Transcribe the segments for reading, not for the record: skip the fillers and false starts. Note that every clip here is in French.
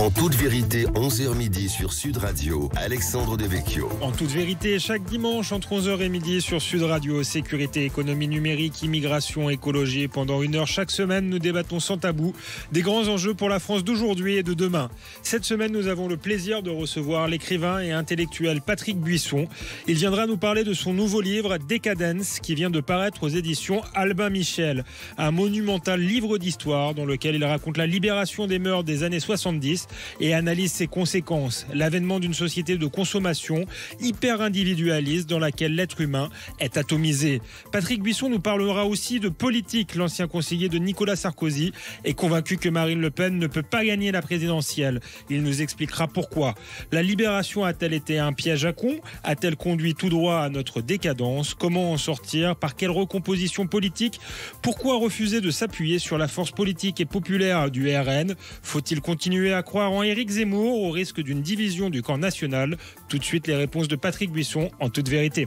En toute vérité, 11h midi sur Sud Radio, Alexandre Devecchio. En toute vérité, chaque dimanche entre 11h et midi sur Sud Radio, sécurité, économie numérique, immigration, écologie. Pendant une heure chaque semaine, nous débattons sans tabou des grands enjeux pour la France d'aujourd'hui et de demain. Cette semaine, nous avons le plaisir de recevoir l'écrivain et intellectuel Patrick Buisson. Il viendra nous parler de son nouveau livre Décadence, qui vient de paraître aux éditions Albin Michel. Un monumental livre d'histoire dans lequel il raconte la libération des mœurs des années 70 et analyse ses conséquences. L'avènement d'une société de consommation hyper individualiste dans laquelle l'être humain est atomisé. Patrick Buisson nous parlera aussi de politique. L'ancien conseiller de Nicolas Sarkozy est convaincu que Marine Le Pen ne peut pas gagner la présidentielle. Il nous expliquera pourquoi. La libération a-t-elle été un piège à con? A-t-elle conduit tout droit à notre décadence? Comment en sortir? Par quelle recomposition politique? Pourquoi refuser de s'appuyer sur la force politique et populaire du RN? Faut-il continuer à croire en Éric Zemmour au risque d'une division du camp national? Tout de suite, les réponses de Patrick Buisson en toute vérité.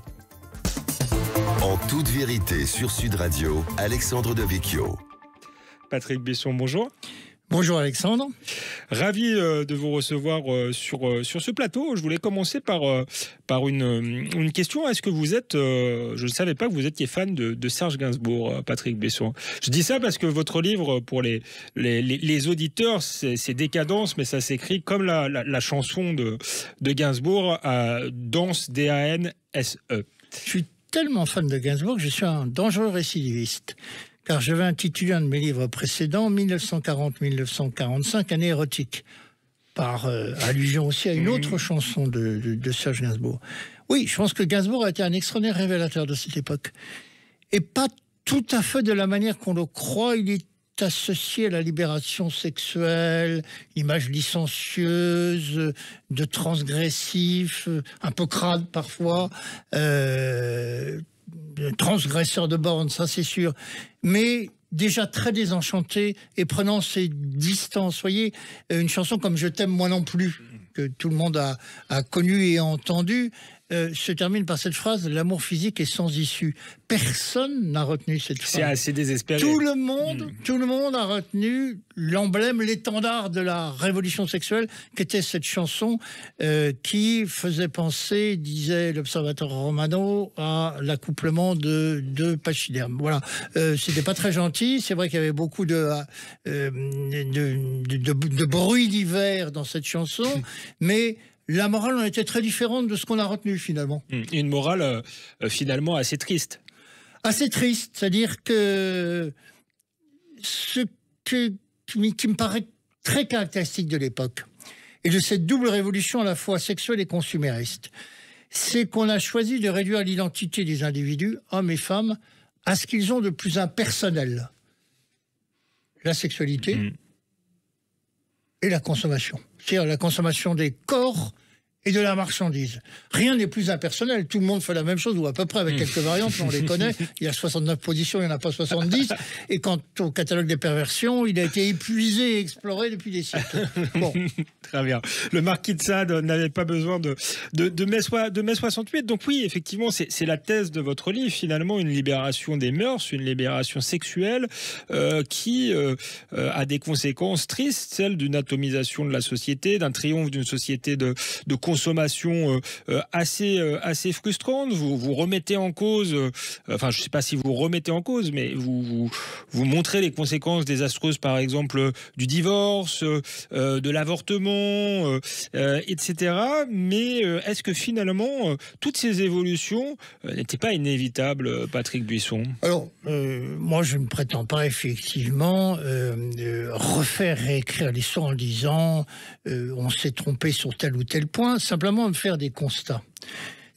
En toute vérité sur Sud Radio, Alexandre Devecchio. Patrick Buisson, bonjour. Bonjour Alexandre. Ravi de vous recevoir sur ce plateau. Je voulais commencer par une question. Est-ce que vous êtes... je ne savais pas que vous étiez fan de Serge Gainsbourg, Patrick Buisson. Je dis ça parce que votre livre, pour les auditeurs, c'est Décadence, mais ça s'écrit comme la chanson de Gainsbourg, Danse, D-A-N-S-E. Je suis tellement fan de Gainsbourg que je suis un dangereux récidiviste. Car je vais intituler un de mes livres précédents, 1940-1945, année érotique, par allusion aussi à une autre chanson de Serge Gainsbourg. Oui, je pense que Gainsbourg a été un extraordinaire révélateur de cette époque. Et pas tout à fait de la manière qu'on le croit. Il est associé à la libération sexuelle, image licencieuse, de transgressif, un peu crade parfois, transgresseur de bornes, ça c'est sûr, mais déjà très désenchanté et prenant ses distances. Vous voyez, une chanson comme Je t'aime moi non plus, que tout le monde a connu et entendu, se termine par cette phrase: l'amour physique est sans issue. Personne n'a retenu cette phrase. C'est assez désespéré. Tout le monde a retenu l'emblème, l'étendard de la révolution sexuelle, qu'était cette chanson qui faisait penser, disait l'observateur Romano, à l'accouplement de deux pachydermes. Voilà. C'était pas très gentil. C'est vrai qu'il y avait beaucoup de bruit d'hiver dans cette chanson, mais la morale en était très différente de ce qu'on a retenu finalement. Une morale finalement assez triste. Assez triste, c'est-à-dire que ce qui me paraît très caractéristique de l'époque et de cette double révolution à la fois sexuelle et consumériste, c'est qu'on a choisi de réduire l'identité des individus, hommes et femmes, à ce qu'ils ont de plus impersonnel: la sexualité et la consommation. C'est-à-dire la consommation des corps et de la marchandise. Rien n'est plus impersonnel. Tout le monde fait la même chose, ou à peu près, avec quelques variantes, mais on les connaît. Il y a 69 positions, il n'y en a pas 70. Et quant au catalogue des perversions, il a été épuisé et exploré depuis des siècles. Bon. Très bien. Le marquis de Sade n'avait pas besoin de mai 68. Donc oui, effectivement, c'est la thèse de votre livre, finalement, une libération des mœurs, une libération sexuelle qui a des conséquences tristes, celle d'une atomisation de la société, d'un triomphe d'une société de consommation assez frustrante. Vous remettez en cause, enfin je ne sais pas si vous remettez en cause, mais vous montrez les conséquences désastreuses, par exemple, du divorce, de l'avortement, etc. Mais est-ce que finalement, toutes ces évolutions n'étaient pas inévitables, Patrick Buisson? Alors, moi je ne prétends pas effectivement réécrire l'histoire en disant on s'est trompé sur tel ou tel point, simplement me faire des constats.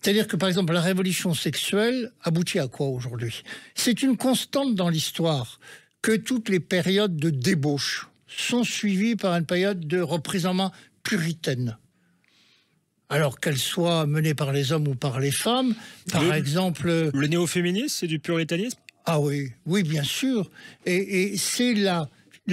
C'est-à-dire que, par exemple, la révolution sexuelle aboutit à quoi aujourd'hui? C'est une constante dans l'histoire que toutes les périodes de débauche sont suivies par une période de reprise en main puritaine. Alors qu'elle soit menée par les hommes ou par les femmes, par exemple... Le néo-féminisme, c'est du puritanisme? Ah oui, oui, bien sûr. Et c'est la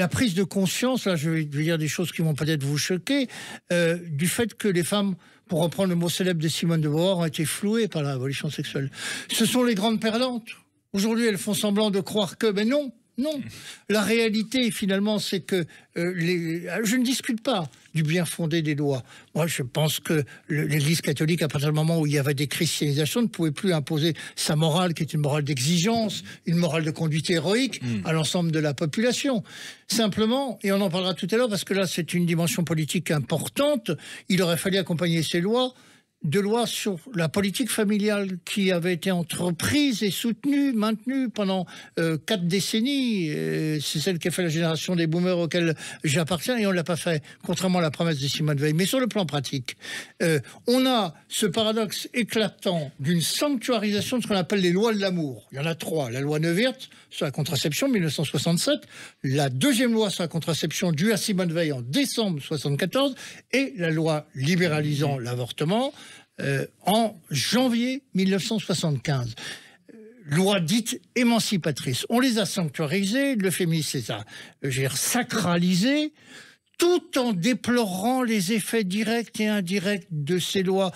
prise de conscience, là je vais dire des choses qui vont peut-être vous choquer, du fait que les femmes, pour reprendre le mot célèbre de Simone de Beauvoir, ont été flouées par la révolution sexuelle. Ce sont les grandes perdantes. Aujourd'hui, elles font semblant de croire que, mais non, Non. La réalité, finalement, c'est que je ne discute pas du bien fondé des lois. Moi, je pense que l'Église catholique, à partir du moment où il y avait des christianisations, ne pouvait plus imposer sa morale, qui est une morale d'exigence, une morale de conduite héroïque, à l'ensemble de la population. Simplement, et on en parlera tout à l'heure, parce que là, c'est une dimension politique importante, il aurait fallu accompagner ces lois de loi sur la politique familiale qui avait été entreprise et soutenue, maintenue pendant 4 décennies. C'est celle qui a fait la génération des boomers auxquels j'appartiens, et on ne l'a pas fait, contrairement à la promesse de Simone Veil. Mais sur le plan pratique, on a ce paradoxe éclatant d'une sanctuarisation de ce qu'on appelle les lois de l'amour. Il y en a 3. La loi Neuwirth sur la contraception, 1967. La deuxième loi sur la contraception due à Simone Veil en décembre 1974. Et la loi libéralisant l'avortement en janvier 1975. Loi dite émancipatrice. On les a sanctuarisées, le féminisme les a sacralisées, tout en déplorant les effets directs et indirects de ces lois.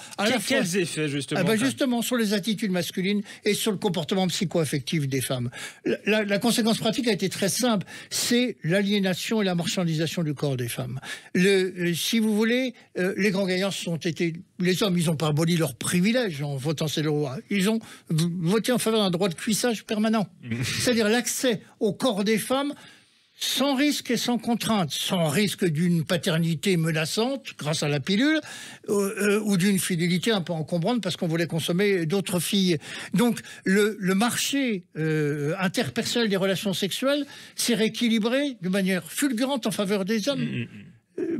Quels effets, justement justement, sur les attitudes masculines et sur le comportement psycho-affectif des femmes. La conséquence pratique a été très simple, c'est l'aliénation et la marchandisation du corps des femmes. Si vous voulez, les grands gagnants ont été... Les hommes, ils n'ont pas aboli leurs privilèges en votant ces lois. Ils ont voté en faveur d'un droit de cuissage permanent. C'est-à-dire l'accès au corps des femmes sans risque et sans contrainte, sans risque d'une paternité menaçante grâce à la pilule, ou d'une fidélité un peu encombrante parce qu'on voulait consommer d'autres filles. Donc le marché interpersonnel des relations sexuelles s'est rééquilibré de manière fulgurante en faveur des hommes.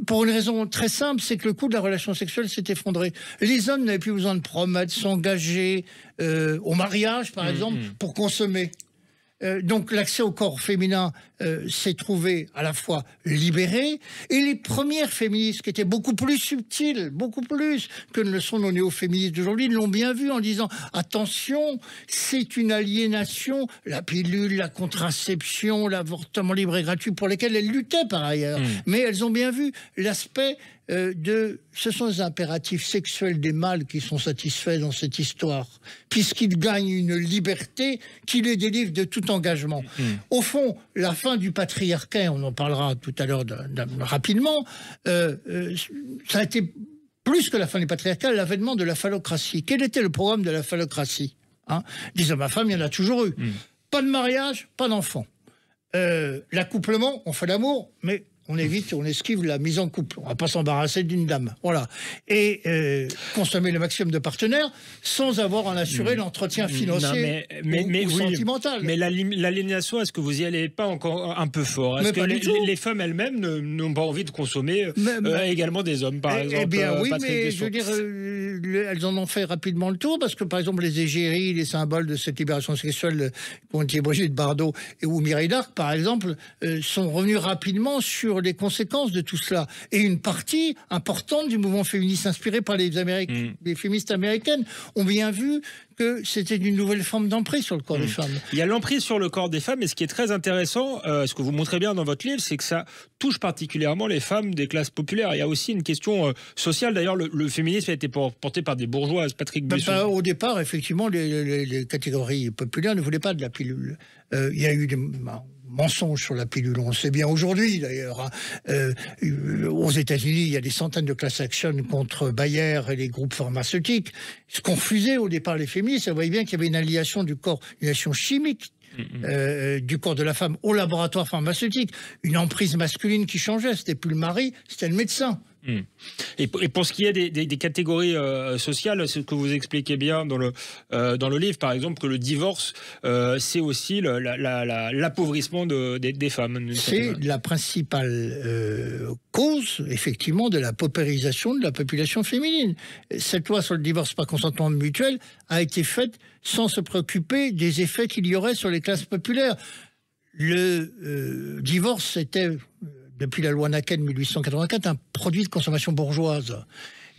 Pour une raison très simple, c'est que le coût de la relation sexuelle s'est effondré. Les hommes n'avaient plus besoin de promettre, s'engager au mariage, par exemple, pour consommer. Donc l'accès au corps féminin s'est trouvé à la fois libéré, et les premières féministes qui étaient beaucoup plus subtiles, beaucoup plus que ne le sont nos néo-féministes d'aujourd'hui, l'ont bien vu en disant attention, c'est une aliénation, la pilule, la contraception, l'avortement libre et gratuit, pour lesquels elles luttaient par ailleurs. Mais elles ont bien vu l'aspect ce sont les impératifs sexuels des mâles qui sont satisfaits dans cette histoire, puisqu'ils gagnent une liberté qui les délivre de tout engagement. Au fond, la fin du patriarcat, on en parlera tout à l'heure rapidement, ça a été plus que la fin du patriarcat, l'avènement de la phallocratie. Quel était le programme de la phallocratie, Disons, ma femme, il y en a toujours eu. Pas de mariage, pas d'enfant. L'accouplement, on fait l'amour, mais on évite, on esquive la mise en couple. On ne va pas s'embarrasser d'une dame. Voilà. Et consommer le maximum de partenaires sans avoir à en assurer l'entretien financier ou sentimental. Mais l'aliénation, est-ce que vous y allez pas encore un peu fort? Est-ce que les femmes elles-mêmes n'ont pas envie de consommer également des hommes, par exemple? Eh bien oui, mais je veux dire, elles en ont fait rapidement le tour, parce que par exemple les égéries, les symboles de cette libération sexuelle, qui ont été Brigitte Bardot ou Mireille d'Arc, par exemple, sont revenus rapidement sur les conséquences de tout cela. Et une partie importante du mouvement féministe inspiré par les féministes américaines ont bien vu que c'était une nouvelle forme d'emprise sur le corps des femmes. Il y a l'emprise sur le corps des femmes, et ce qui est très intéressant, ce que vous montrez bien dans votre livre, c'est que ça touche particulièrement les femmes des classes populaires. Il y a aussi une question sociale. D'ailleurs, le féminisme a été porté par des bourgeoises, Patrick Buisson. Au départ, effectivement, les catégories populaires ne voulaient pas de la pilule. Il y a eu des mensonges sur la pilule, on le sait bien aujourd'hui d'ailleurs. Aux États-Unis, il y a des centaines de class action contre Bayer et les groupes pharmaceutiques. Ce qu'on refusait au départ les féministes, ça voyait bien qu'il y avait une alliation du corps, une alliation chimique du corps de la femme au laboratoire pharmaceutique, une emprise masculine qui changeait. C'était plus le mari, c'était le médecin. Et pour ce qui est des catégories sociales, c'est ce que vous expliquez bien dans le livre, par exemple, que le divorce, c'est aussi l'appauvrissement des femmes. C'est la principale cause, effectivement, de la paupérisation de la population féminine. Cette loi sur le divorce par consentement mutuel a été faite sans se préoccuper des effets qu'il y aurait sur les classes populaires. Le divorce était, depuis la loi Naquet de 1884, un produit de consommation bourgeoise.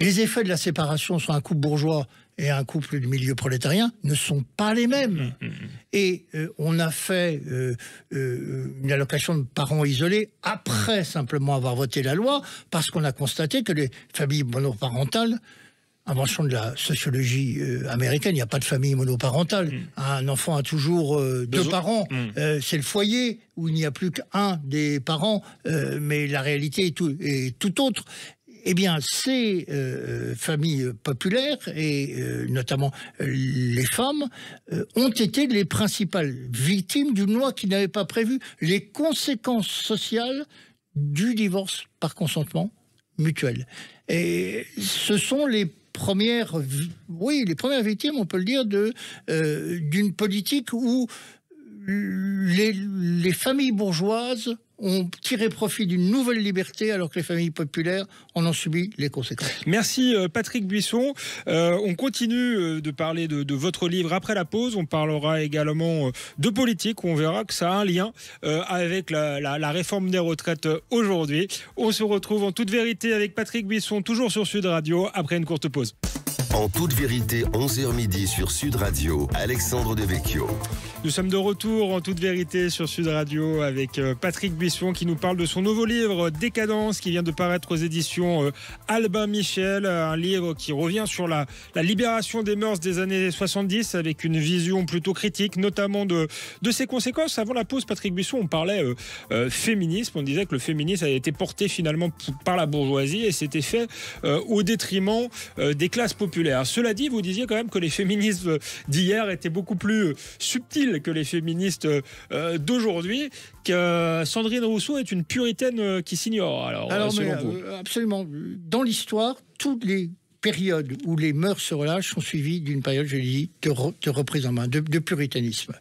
Les effets de la séparation sur un couple bourgeois et un couple du milieu prolétarien ne sont pas les mêmes. Et on a fait une allocation de parents isolés après simplement avoir voté la loi, parce qu'on a constaté que les familles monoparentales invention de la sociologie américaine, il n'y a pas de famille monoparentale. Un enfant a toujours deux parents. C'est le foyer où il n'y a plus qu'un des parents, mais la réalité est tout autre. Eh bien, ces familles populaires, et notamment les femmes, ont été les principales victimes d'une loi qui n'avait pas prévu les conséquences sociales du divorce par consentement mutuel. Et ce sont les premières victimes, on peut le dire, d'une politique où les familles bourgeoises ont tiré profit d'une nouvelle liberté alors que les familles populaires en ont subi les conséquences. Merci Patrick Buisson. On continue de parler de votre livre après la pause. On parlera également de politique. On verra que ça a un lien avec la réforme des retraites aujourd'hui. On se retrouve en toute vérité avec Patrick Buisson, toujours sur Sud Radio, après une courte pause. En toute vérité, 11h midi sur Sud Radio, Alexandre Devecchio. Nous sommes de retour en toute vérité sur Sud Radio avec Patrick Buisson qui nous parle de son nouveau livre Décadence qui vient de paraître aux éditions Albin Michel, un livre qui revient sur la libération des mœurs des années 70 avec une vision plutôt critique, notamment de ses conséquences. Avant la pause, Patrick Buisson, on parlait féminisme, on disait que le féminisme avait été porté finalement par la bourgeoisie et c'était fait au détriment des classes populaires. Cela dit, vous disiez quand même que les féministes d'hier étaient beaucoup plus subtils que les féministes d'aujourd'hui, que Sandrine Rousseau est une puritaine qui s'ignore. Alors selon vous. Absolument. Dans l'histoire, toutes les périodes où les mœurs se relâchent sont suivies d'une période, je l'ai dit, de reprise en main, de puritanisme.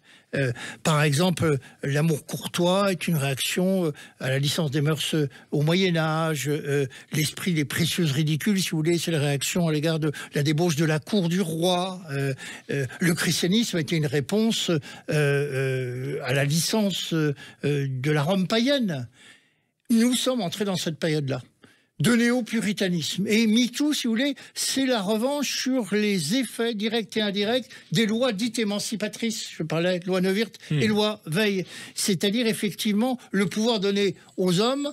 Par exemple, l'amour courtois est une réaction à la licence des mœurs au Moyen-Âge. L'esprit des précieuses ridicules, si vous voulez, c'est la réaction à l'égard de la débauche de la cour du roi. Le christianisme a été une réponse à la licence de la Rome païenne. Nous sommes entrés dans cette période-là de néo-puritanisme. Et MeToo, si vous voulez, c'est la revanche sur les effets directs et indirects des lois dites émancipatrices. Je parlais de loi Neuwirth et loi Veil. C'est-à-dire, effectivement, le pouvoir donné aux hommes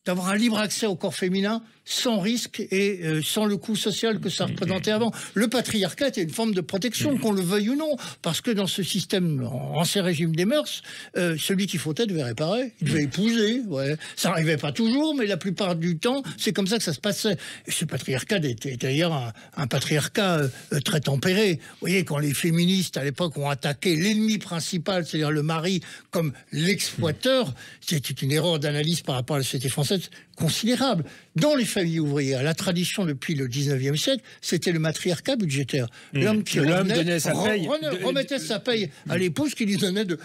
d'avoir un libre accès au corps féminin sans risque et sans le coût social que ça représentait avant. Le patriarcat était une forme de protection, qu'on le veuille ou non, parce que dans ce système, ancien régime des mœurs, celui qui fautait devait réparer, il devait épouser. Ouais. Ça n'arrivait pas toujours, mais la plupart du temps, c'est comme ça que ça se passait. Et ce patriarcat était d'ailleurs un patriarcat très tempéré. Vous voyez, quand les féministes, à l'époque, ont attaqué l'ennemi principal, c'est-à-dire le mari, comme l'exploiteur, c'était une erreur d'analyse par rapport à la société française considérable. Dans les familles ouvrières, la tradition depuis le 19e siècle, c'était le matriarcat budgétaire. L'homme qui donnait sa paye, remettait sa paye à l'épouse qui lui donnait de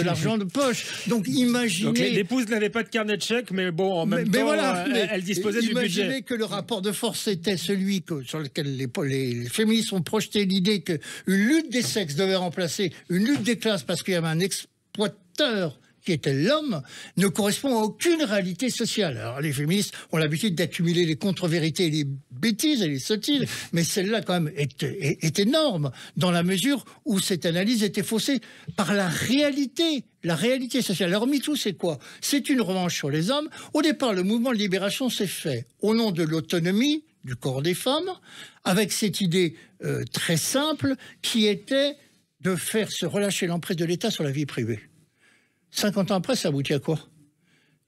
l'argent de poche. Donc imaginez... Donc l'épouse n'avait pas de carnet de chèques, mais bon, en même temps, voilà, elle disposait du budget. Imaginez que le rapport de force était celui sur lequel les féministes ont projeté l'idée qu'une lutte des sexes devait remplacer une lutte des classes parce qu'il y avait un exploiteur qui était l'homme, ne correspond à aucune réalité sociale. Alors les féministes ont l'habitude d'accumuler les contre-vérités et les bêtises et les sottises, mais celle-là quand même est énorme, dans la mesure où cette analyse était faussée par la réalité sociale. Alors MeToo, c'est quoi? C'est une revanche sur les hommes. Au départ, le mouvement de libération s'est fait au nom de l'autonomie du corps des femmes, avec cette idée très simple qui était de faire se relâcher l'emprise de l'État sur la vie privée. 50 ans après, ça aboutit à quoi?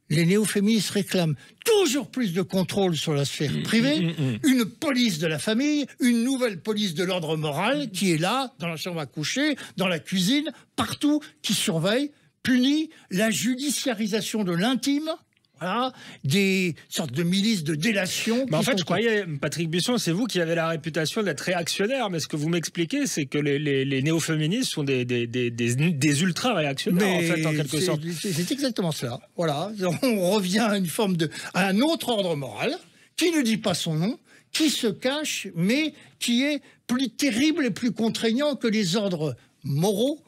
Les néo-féministes réclament toujours plus de contrôle sur la sphère privée, une police de la famille, une nouvelle police de l'ordre moral qui est là, dans la chambre à coucher, dans la cuisine, partout, qui surveille, punit la judiciarisation de l'intime. Voilà, des sortes de milices de délation. En fait, je croyais, Patrick Buisson, c'est vous qui avez la réputation d'être réactionnaire, mais ce que vous m'expliquez, c'est que les néo-féministes sont des ultra-réactionnaires, en fait, en quelque sorte. C'est exactement cela. Voilà, on revient à un autre ordre moral, qui ne dit pas son nom, qui se cache, mais qui est plus terrible et plus contraignant que les ordres moraux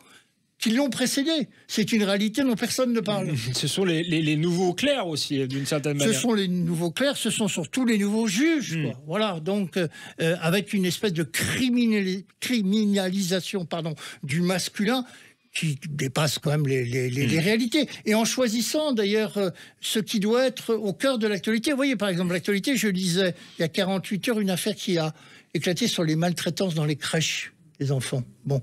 qui l'ont précédé. C'est une réalité dont personne ne parle. Ce sont les nouveaux clercs aussi, d'une certaine manière. Ce sont les nouveaux clercs, ce sont surtout les nouveaux juges. Quoi. Voilà, donc avec une espèce de criminalisation du masculin qui dépasse quand même les réalités. Et en choisissant d'ailleurs ce qui doit être au cœur de l'actualité. Vous voyez, par exemple, l'actualité, je lisais il y a 48 heures une affaire qui a éclaté sur les maltraitances dans les crèches des enfants. Bon,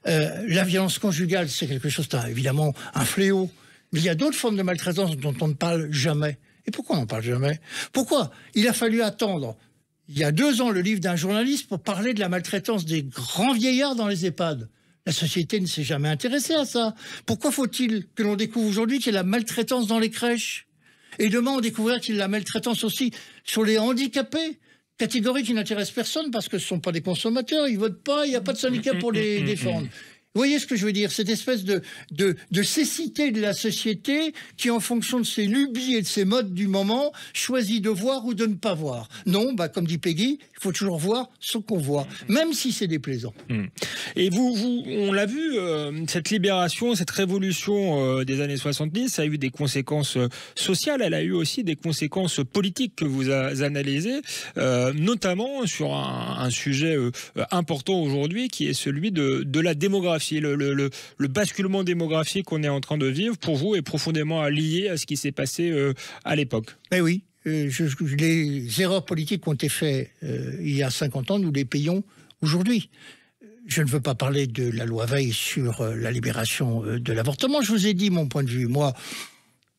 la violence conjugale, c'est quelque chose, évidemment, un fléau. Mais il y a d'autres formes de maltraitance dont on ne parle jamais. Et pourquoi on n'en parle jamais? Pourquoi il a fallu attendre, il y a 2 ans, le livre d'un journaliste pour parler de la maltraitance des grands vieillards dans les EHPAD? La société ne s'est jamais intéressée à ça. Pourquoi faut-il que l'on découvre aujourd'hui qu'il y a la maltraitance dans les crèches? Et demain, on découvrira qu'il y a la maltraitance aussi sur les handicapés, catégorie qui n'intéresse personne parce que ce ne sont pas des consommateurs, ils ne votent pas, il n'y a pas de syndicat pour les défendre. Vous voyez ce que je veux dire? Cette espèce de cécité de la société qui, en fonction de ses lubies et de ses modes du moment, choisit de voir ou de ne pas voir. Non, comme dit Peggy, il faut toujours voir ce qu'on voit, même si c'est déplaisant. Et on l'a vu, cette libération, cette révolution des années 70, ça a eu des conséquences sociales, elle a eu aussi des conséquences politiques que vous analysez, notamment sur un sujet important aujourd'hui qui est celui de la démographie. Le basculement démographique qu'on est en train de vivre, pour vous, est profondément lié à ce qui s'est passé à l'époque. Eh oui, les erreurs politiques qui ont été faites il y a 50 ans, nous les payons aujourd'hui. Je ne veux pas parler de la loi Veil sur la libération de l'avortement. Je vous ai dit mon point de vue. Moi,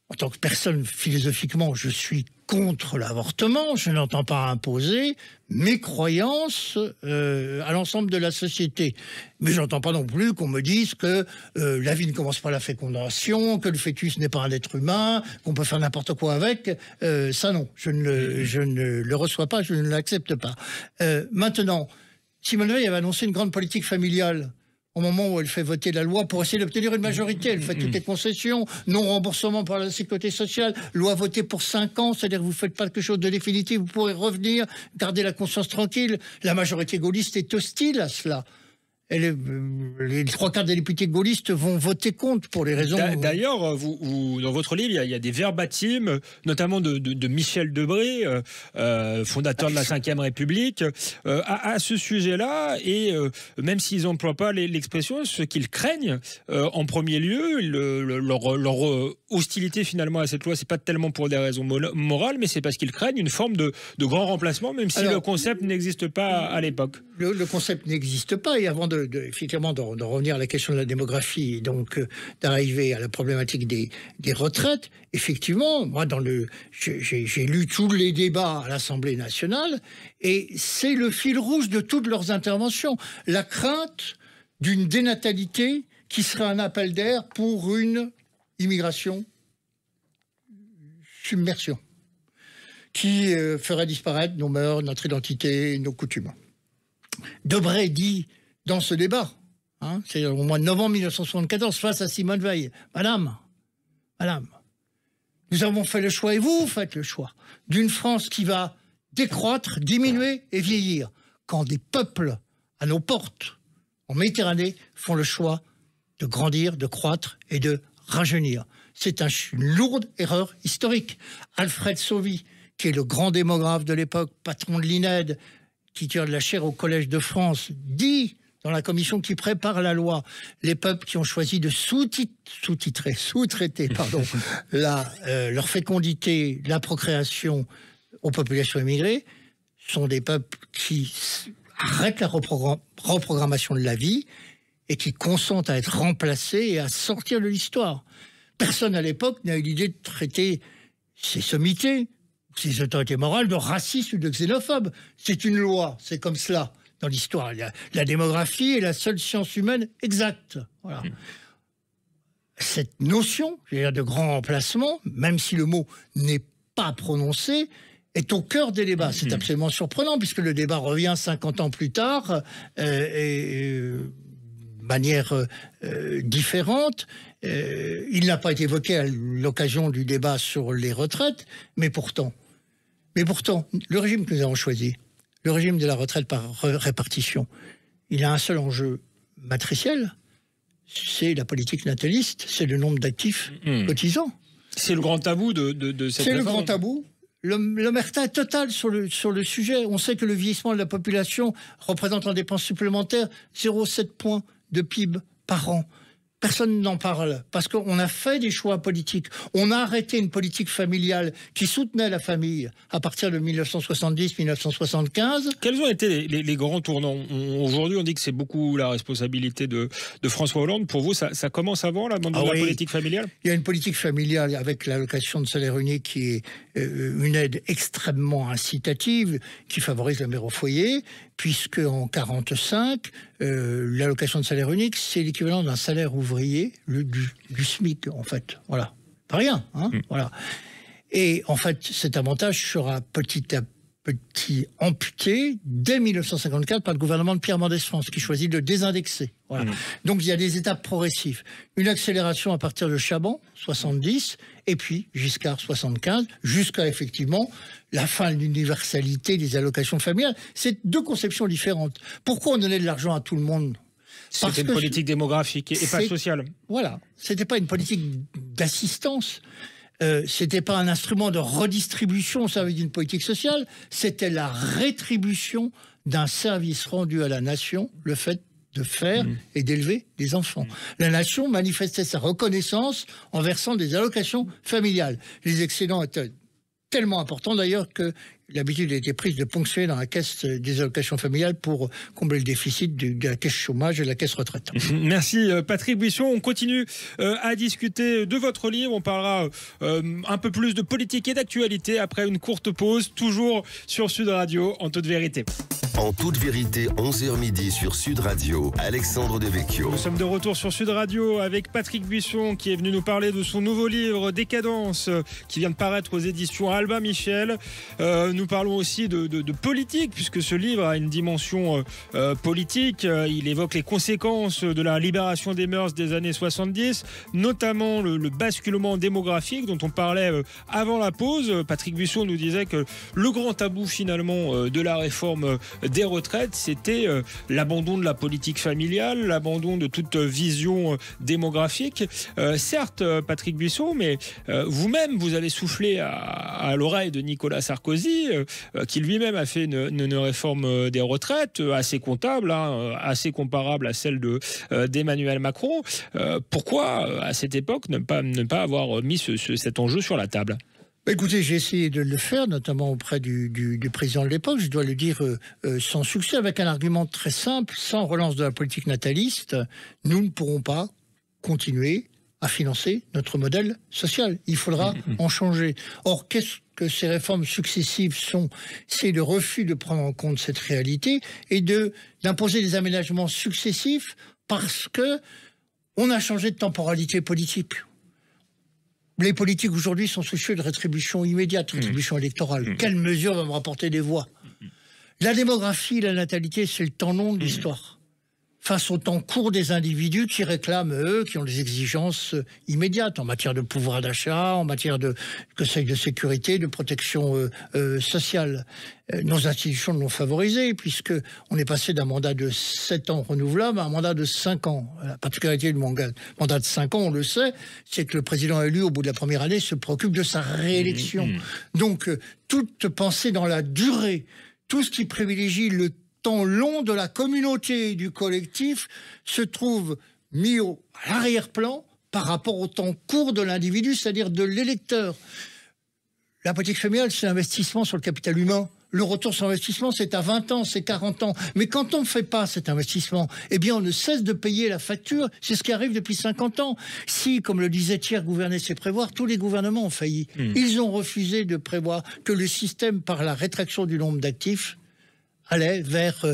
en tant que personne, philosophiquement, je suis contre l'avortement. Je n'entends pas imposer mes croyances à l'ensemble de la société. Mais je n'entends pas non plus qu'on me dise que la vie ne commence pas à la fécondation, que le fœtus n'est pas un être humain, qu'on peut faire n'importe quoi avec. Ça non, je ne le reçois pas, je ne l'accepte pas. Maintenant, Simone Veil avait annoncé une grande politique familiale. Au moment où elle fait voter la loi pour essayer d'obtenir une majorité, elle fait toutes les concessions, non-remboursement par la sécurité sociale, loi votée pour 5 ans, c'est-à-dire que vous ne faites pas quelque chose de définitif, vous pourrez revenir, garder la conscience tranquille. La majorité gaulliste est hostile à cela. Les 3/4 des députés gaullistes vont voter contre pour les raisons... D'ailleurs, dans votre livre, il y a des verbatims, notamment de Michel Debré, fondateur de la Ve République, à ce sujet-là, et même s'ils n'emploient pas l'expression, ce qu'ils craignent, en premier lieu, leur hostilité finalement à cette loi, c'est pas tellement pour des raisons morales, mais c'est parce qu'ils craignent une forme de grand remplacement, même si le concept n'existe pas à l'époque. Le concept n'existe pas, et avant effectivement de revenir à la question de la démographie, et donc d'arriver à la problématique des retraites, effectivement, moi j'ai lu tous les débats à l'Assemblée nationale, et c'est le fil rouge de toutes leurs interventions, la crainte d'une dénatalité qui serait un appel d'air pour une immigration, submersion, qui ferait disparaître nos mœurs, notre identité, nos coutumes. Debré dit dans ce débat, c'est au mois de novembre 1974, face à Simone Veil, Madame, nous avons fait le choix, et vous faites le choix, d'une France qui va décroître, diminuer et vieillir, quand des peuples à nos portes, en Méditerranée, font le choix de grandir, de croître et de rajeunir. C'est une lourde erreur historique. Alfred Sauvy, qui est le grand démographe de l'époque, patron de l'INED, titulaire de la chaire au Collège de France, dit dans la commission qui prépare la loi, les peuples qui ont choisi de sous-traiter leur fécondité, la procréation aux populations immigrées, sont des peuples qui arrêtent la reprogrammation de la vie et qui consentent à être remplacés et à sortir de l'histoire. Personne à l'époque n'a eu l'idée de traiter ces sommités, ces autorités morales, de racistes ou de xénophobes. C'est une loi, c'est comme cela dans l'histoire. La démographie est la seule science humaine exacte. Voilà. Cette notion, de grand remplacement, même si le mot n'est pas prononcé, est au cœur des débats. C'est absolument surprenant, puisque le débat revient 50 ans plus tard, de manière différente. Il n'a pas été évoqué à l'occasion du débat sur les retraites, mais pourtant, le régime que nous avons choisi, le régime de la retraite par répartition, il a un seul enjeu matriciel, c'est la politique nataliste, c'est le nombre d'actifs cotisants. C'est le grand tabou de cette réforme. C'est le grand tabou. L'omerta est totale sur le sujet. On sait que le vieillissement de la population représente en dépenses supplémentaires 0,7 points de PIB par an. Personne n'en parle, parce qu'on a fait des choix politiques. On a arrêté une politique familiale qui soutenait la famille à partir de 1970-1975. Quels ont été les grands tournants? Aujourd'hui, on dit que c'est beaucoup la responsabilité de François Hollande. Pour vous, ça commence avant l'abandon de la politique familiale? Il y a une politique familiale avec l'allocation de salaire unique qui est une aide extrêmement incitative, qui favorise la mère au foyer, puisque en 1945, l'allocation de salaire unique, c'est l'équivalent d'un salaire ouvrier, du SMIC, en fait. Voilà. Pas rien, hein. Voilà. Et en fait, cet avantage sera petit à petit amputé dès 1954 par le gouvernement de Pierre Mendès France, qui choisit de désindexer. Voilà. Donc il y a des étapes progressives. Une accélération à partir de Chaban, 70, et puis Giscard, 75, jusqu'à effectivement la fin de l'universalité des allocations familiales. C'est deux conceptions différentes. Pourquoi on donnait de l'argent à tout le monde? C'était une politique démographique et pas sociale. Voilà. C'était pas une politique d'assistance. C'était pas un instrument de redistribution au service d'une politique sociale, c'était la rétribution d'un service rendu à la nation, le fait de faire et d'élever des enfants. La nation manifestait sa reconnaissance en versant des allocations familiales. Les excédents étaient tellement importants d'ailleurs que l'habitude a été prise de ponctionner dans la caisse des allocations familiales pour combler le déficit de la caisse chômage et de la caisse retraite. Merci Patrick Buisson. On continue à discuter de votre livre. On parlera un peu plus de politique et d'actualité après une courte pause, toujours sur Sud Radio, en toute vérité. En toute vérité, 11h midi sur Sud Radio, Alexandre Devecchio. Nous sommes de retour sur Sud Radio avec Patrick Buisson qui est venu nous parler de son nouveau livre Décadence qui vient de paraître aux éditions Albin Michel. Nous parlons aussi de politique puisque ce livre a une dimension politique. Il évoque les conséquences de la libération des mœurs des années 70, notamment le basculement démographique dont on parlait avant la pause. Patrick Buisson nous disait que le grand tabou finalement de la réforme des retraites, c'était l'abandon de la politique familiale, l'abandon de toute vision démographique. Certes, Patrick Buisson, mais vous-même, vous avez soufflé à l'oreille de Nicolas Sarkozy, qui lui-même a fait une réforme des retraites assez comptable, assez comparable à celle d'Emmanuel Macron. Pourquoi, à cette époque, ne pas avoir mis cet enjeu sur la table ? Écoutez, j'ai essayé de le faire, notamment auprès du président de l'époque, je dois le dire sans succès, avec un argument très simple. Sans relance de la politique nataliste, nous ne pourrons pas continuer à financer notre modèle social. Il faudra en changer. Or, qu'est-ce que ces réformes successives sont? C'est le refus de prendre en compte cette réalité et d'imposer des aménagements successifs parce que on a changé de temporalité politique. Les politiques aujourd'hui sont soucieux de rétribution immédiate, rétribution électorale. Quelle mesure va me rapporter des voix? La démographie, la natalité, c'est le temps long de l'histoire. Face au temps court des individus qui réclament, eux, qui ont des exigences immédiates en matière de pouvoir d'achat, en matière de sécurité, de protection sociale. Nos institutions l'ont favorisé, puisqu'on est passé d'un mandat de 7 ans renouvelable à un mandat de 5 ans. La particularité du mandat de 5 ans, on le sait, c'est que le président élu, au bout de la première année, se préoccupe de sa réélection. Donc, toute pensée dans la durée, tout ce qui privilégie le temps long de la communauté et du collectif se trouve mis à l'arrière-plan par rapport au temps court de l'individu, c'est-à-dire de l'électeur. La politique familiale, c'est l'investissement sur le capital humain. Le retour sur investissement, c'est à 20 ans, c'est 40 ans. Mais quand on ne fait pas cet investissement, eh bien, on ne cesse de payer la facture. C'est ce qui arrive depuis 50 ans. Si, comme le disait Thiers, gouverner, c'est prévoir, tous les gouvernements ont failli. Ils ont refusé de prévoir que le système, par la rétraction du nombre d'actifs, allait vers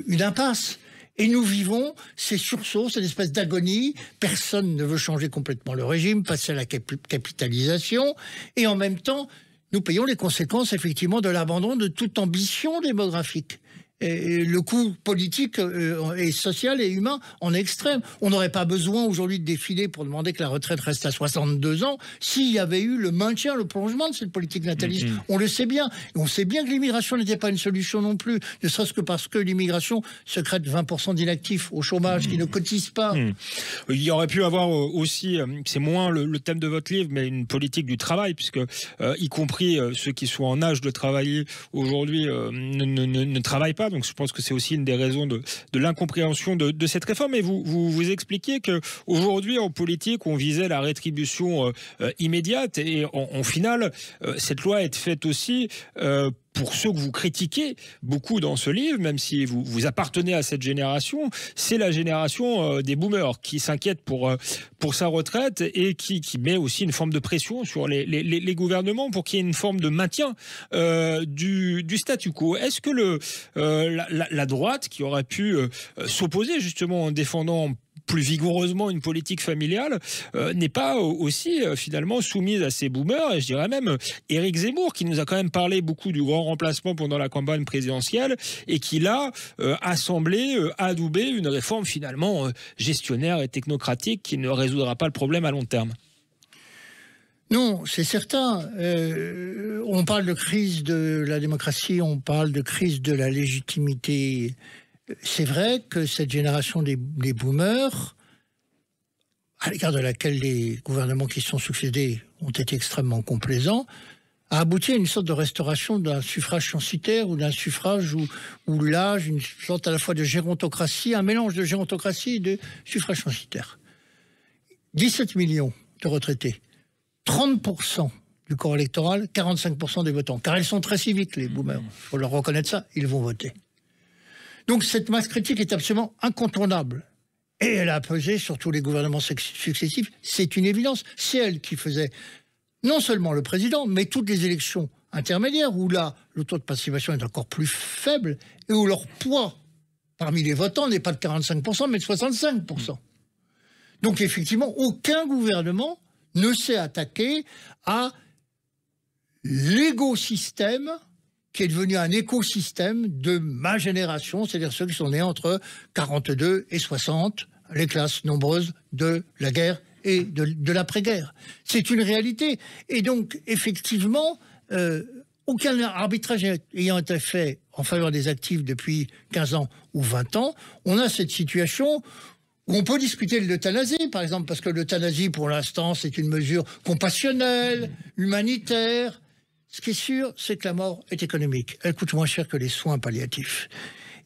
une impasse. Et nous vivons ces sursauts, cette espèce d'agonie. Personne ne veut changer complètement le régime, passer à la capitalisation. Et en même temps, nous payons les conséquences, effectivement, de l'abandon de toute ambition démographique. Et le coût politique et social et humain en est extrême. On n'aurait pas besoin aujourd'hui de défiler pour demander que la retraite reste à 62 ans s'il y avait eu le maintien, le prolongement de cette politique nataliste. On le sait bien. Et on sait bien que l'immigration n'était pas une solution non plus, ne serait-ce que parce que l'immigration secrète 20% d'inactifs au chômage qui ne cotisent pas. Il y aurait pu avoir aussi, c'est moins le thème de votre livre, mais une politique du travail, puisque y compris ceux qui sont en âge de travailler aujourd'hui ne travaillent pas. salaires. Donc je pense que c'est aussi une des raisons de l'incompréhension de cette réforme. Et vous expliquiez qu'aujourd'hui, en politique, on visait la rétribution immédiate. Et en final, cette loi est faite aussi pour ceux que vous critiquez beaucoup dans ce livre, même si vous appartenez à cette génération, c'est la génération des boomers qui s'inquiète pour sa retraite et qui met aussi une forme de pression sur les gouvernements pour qu'il y ait une forme de maintien du statu quo. Est-ce que la droite, qui aurait pu s'opposer justement en défendant plus vigoureusement une politique familiale, n'est pas aussi finalement soumise à ces boomers? Et je dirais même Éric Zemmour, qui nous a quand même parlé beaucoup du grand remplacement pendant la campagne présidentielle et qui là a semblé adouber une réforme finalement gestionnaire et technocratique qui ne résoudra pas le problème à long terme. Non, c'est certain. On parle de crise de la démocratie, on parle de crise de la légitimité. C'est vrai que cette génération des boomers, à l'égard de laquelle les gouvernements qui se sont succédés ont été extrêmement complaisants, a abouti à une sorte de restauration d'un suffrage censitaire ou d'un suffrage où l'âge, une sorte à la fois de gérontocratie, un mélange de gérontocratie et de suffrage censitaire. 17 millions de retraités, 30% du corps électoral, 45% des votants. Car ils sont très civiques, les boomers. Il faut leur reconnaître ça, ils vont voter. Donc cette masse critique est absolument incontournable. Et elle a pesé sur tous les gouvernements successifs. C'est une évidence. C'est elle qui faisait non seulement le président, mais toutes les élections intermédiaires, où là, le taux de participation est encore plus faible, et où leur poids parmi les votants n'est pas de 45%, mais de 65%. Donc effectivement, aucun gouvernement ne s'est attaqué à l'écosystème qui est devenu un écosystème de ma génération, c'est-à-dire ceux qui sont nés entre 42 et 60, les classes nombreuses de la guerre et de l'après-guerre. C'est une réalité. Et donc, effectivement, aucun arbitrage ayant été fait en faveur des actifs depuis 15 ans ou 20 ans, on a cette situation où on peut discuter de l'euthanasie, par exemple, parce que l'euthanasie, pour l'instant, c'est une mesure compassionnelle, humanitaire. Ce qui est sûr, c'est que la mort est économique. Elle coûte moins cher que les soins palliatifs.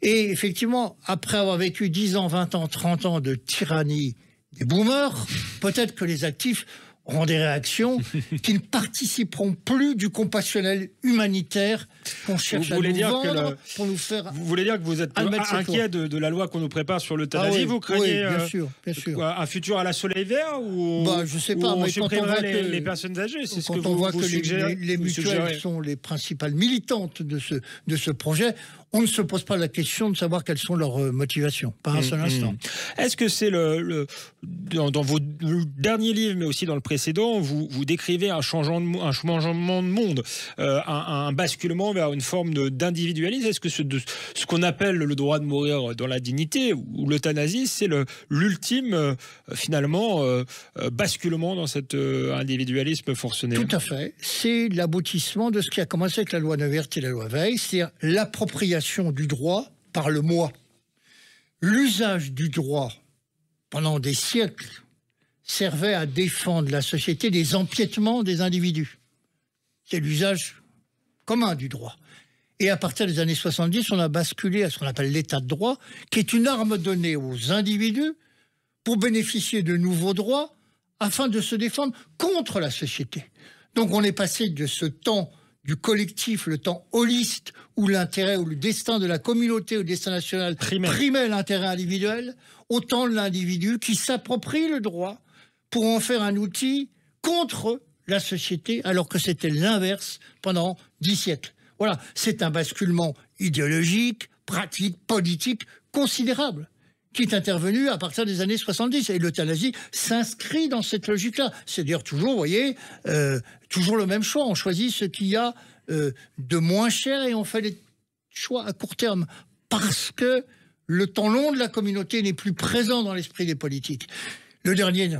Et effectivement, après avoir vécu 10 ans, 20 ans, 30 ans de tyrannie des boomers, peut-être que les actifs auront des réactions qui ne participeront plus du compassionnel humanitaire qu'on cherche à nous vendre pour nous faire... Vous voulez dire que vous êtes inquiet de la loi qu'on nous prépare sur l'euthanasie? Oui, vous craignez bien sûr. Un futur à la Soleil Vert ou je sais pas, mais quand on voit les personnes âgées, c'est ce que on voit vous que suggérez, les mutuelles sont les principales militantes de ce projet, on ne se pose pas la question de savoir quelles sont leurs motivations, pas un seul instant. Est-ce que c'est dans vos derniers livres, mais aussi dans le précédent, vous décrivez un changement de monde, un basculement vers une forme d'individualisme? Est-ce que ce qu'on appelle le droit de mourir dans la dignité ou l'euthanasie, c'est l'ultime, finalement, basculement dans cet individualisme forcené? Tout à fait. C'est l'aboutissement de ce qui a commencé avec la loi Neuwirth et la loi Veil, c'est-à-dire l'appropriation du droit par le moi. L'usage du droit, pendant des siècles, servait à défendre la société des empiètements des individus. C'est l'usage commun du droit. Et à partir des années 70, on a basculé à ce qu'on appelle l'état de droit, qui est une arme donnée aux individus pour bénéficier de nouveaux droits afin de se défendre contre la société. Donc on est passé de ce temps du collectif, le temps holiste, où l'intérêt ou le destin de la communauté ou le destin national primait l'intérêt individuel, au temps de l'individu qui s'approprie le droit pour en faire un outil contre la société, alors que c'était l'inverse pendant 10 siècles. Voilà, c'est un basculement idéologique, pratique, politique considérable qui est intervenu à partir des années 70. Et l'euthanasie s'inscrit dans cette logique-là. C'est-à-dire toujours, vous voyez, toujours le même choix. On choisit ce qu'il y a de moins cher et on fait des choix à court terme. Parce que le temps long de la communauté n'est plus présent dans l'esprit des politiques. Le dernier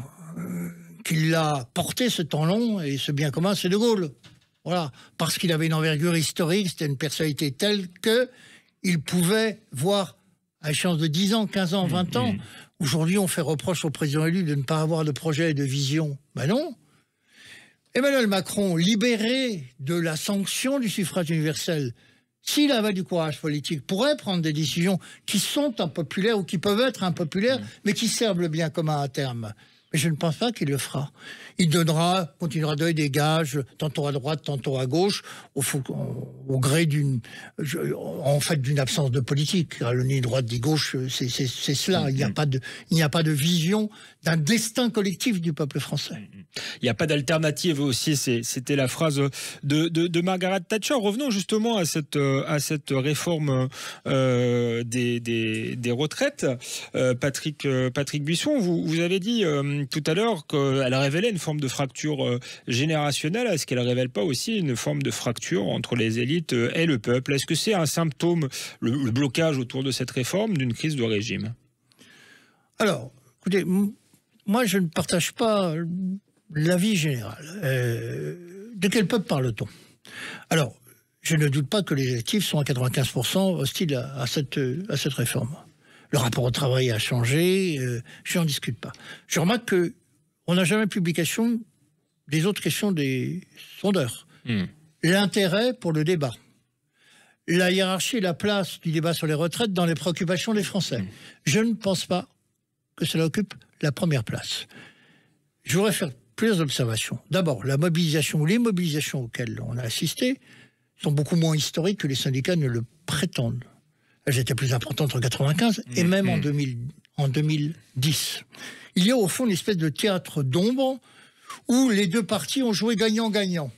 qui l'a porté, ce temps long et ce bien commun, c'est De Gaulle. Voilà. Parce qu'il avait une envergure historique, c'était une personnalité telle qu'il pouvait voir à échéance de 10 ans, 15 ans, 20 ans. Aujourd'hui, on fait reproche au président élu de ne pas avoir de projet et de vision. Ben non. Emmanuel Macron, libéré de la sanction du suffrage universel, s'il avait du courage politique, pourrait prendre des décisions qui sont impopulaires ou qui peuvent être impopulaires, mais qui servent le bien commun à terme. Mais je ne pense pas qu'il le fera. Il continuera à donner des gages, tantôt à droite, tantôt à gauche, au gré d'une absence de politique. Le ni droite ni gauche, c'est cela. Il n'y a pas de vision d'un destin collectif du peuple français. Il n'y a pas d'alternative aussi, c'était la phrase de Margaret Thatcher. Revenons justement à cette réforme des retraites. Patrick Buisson, vous avez dit tout à l'heure qu'elle révélait une forme de fracture générationnelle. Est-ce qu'elle ne révèle pas aussi une forme de fracture entre les élites et le peuple? Est-ce que c'est un symptôme, le blocage autour de cette réforme, d'une crise de régime? Alors, écoutez, moi je ne partage pas l'avis général. De quel peuple parle-t-on? Alors, je ne doute pas que les actifs sont à 95% hostiles à cette réforme. Le rapport au travail a changé, je n'en discute pas. Je remarque qu'on n'a jamais publication des autres questions des sondeurs. L'intérêt pour le débat. La hiérarchie et la place du débat sur les retraites dans les préoccupations des Français. Je ne pense pas que cela occupe la première place. Je voudrais faire plusieurs observations. D'abord, la mobilisation ou les mobilisations auxquelles on a assisté sont beaucoup moins historiques que les syndicats ne le prétendent. Elles étaient plus importantes en 1995 et même en 2010. Il y a au fond une espèce de théâtre d'ombre où les deux partis ont joué gagnant-gagnant.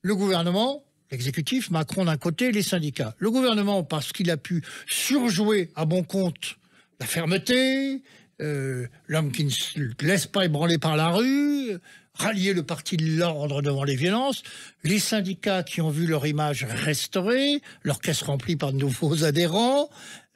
Le gouvernement, l'exécutif, Macron d'un côté, les syndicats. Le gouvernement parce qu'il a pu surjouer à bon compte la fermeté, l'homme qui ne se laisse pas ébranler par la rue, rallier le parti de l'ordre devant les violences, les syndicats qui ont vu leur image restaurée, leur caisse remplie par de nouveaux adhérents,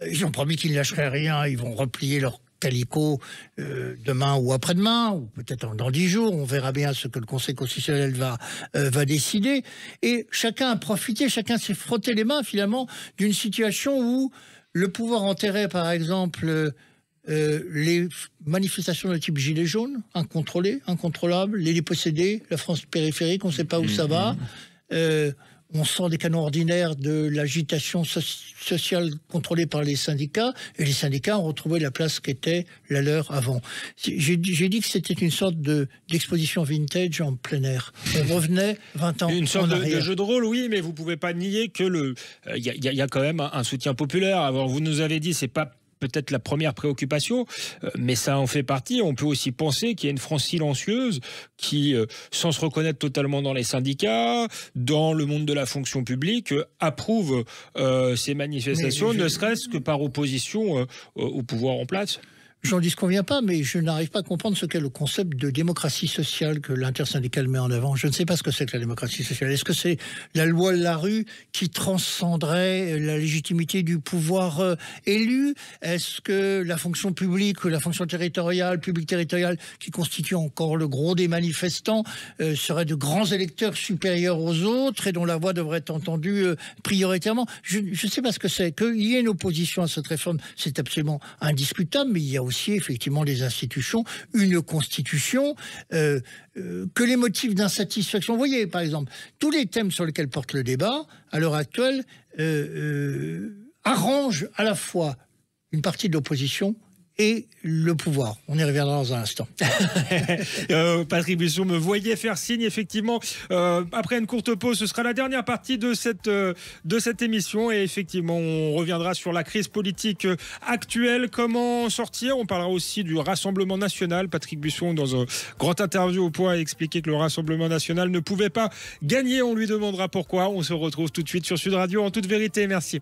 ils ont promis qu'ils ne lâcheraient rien, ils vont replier leur calicot demain ou après-demain, ou peut-être dans 10 jours, on verra bien ce que le Conseil constitutionnel va décider, et chacun a profité, chacun s'est frotté les mains finalement d'une situation où le pouvoir enterrait par exemple les manifestations de type gilet jaune, incontrôlées, incontrôlables, les dépossédés, la France périphérique, on ne sait pas où ça va. On sort des canons ordinaires de l'agitation sociale contrôlée par les syndicats, et les syndicats ont retrouvé la place qu'était la leur avant. J'ai dit que c'était une sorte d'exposition vintage en plein air. On revenait 20 ans en arrière. Une sorte de jeu de rôle, oui, mais vous ne pouvez pas nier que y a quand même un soutien populaire. Alors, vous nous avez dit, c'est pas peut-être la première préoccupation, mais ça en fait partie. On peut aussi penser qu'il y a une France silencieuse qui, sans se reconnaître totalement dans les syndicats, dans le monde de la fonction publique, approuve ces manifestations, ne serait-ce que par opposition au pouvoir en place. J'en disconviens pas, mais je n'arrive pas à comprendre ce qu'est le concept de démocratie sociale que l'intersyndicale met en avant. Je ne sais pas ce que c'est que la démocratie sociale. Est-ce que c'est la loi de la rue qui transcenderait la légitimité du pouvoir élu? Est-ce que la fonction publique ou la fonction territoriale, publique territoriale, qui constitue encore le gros des manifestants, serait de grands électeurs supérieurs aux autres et dont la voix devrait être entendue prioritairement? Je ne sais pas ce que c'est. Qu'il y ait une opposition à cette réforme, c'est absolument indiscutable, mais il y a aussi effectivement des institutions, une constitution, que les motifs d'insatisfaction. Vous voyez, par exemple, tous les thèmes sur lesquels porte le débat, à l'heure actuelle, arrangent à la fois une partie de l'opposition et le pouvoir. On y reviendra dans un instant. Patrick Buisson me voyait faire signe, effectivement. Après une courte pause, ce sera la dernière partie de cette émission. Et effectivement, on reviendra sur la crise politique actuelle. Comment sortir? On parlera aussi du Rassemblement national. Patrick Buisson, dans un grand interview au Point, a expliqué que le Rassemblement national ne pouvait pas gagner. On lui demandera pourquoi. On se retrouve tout de suite sur Sud Radio. En toute vérité, merci.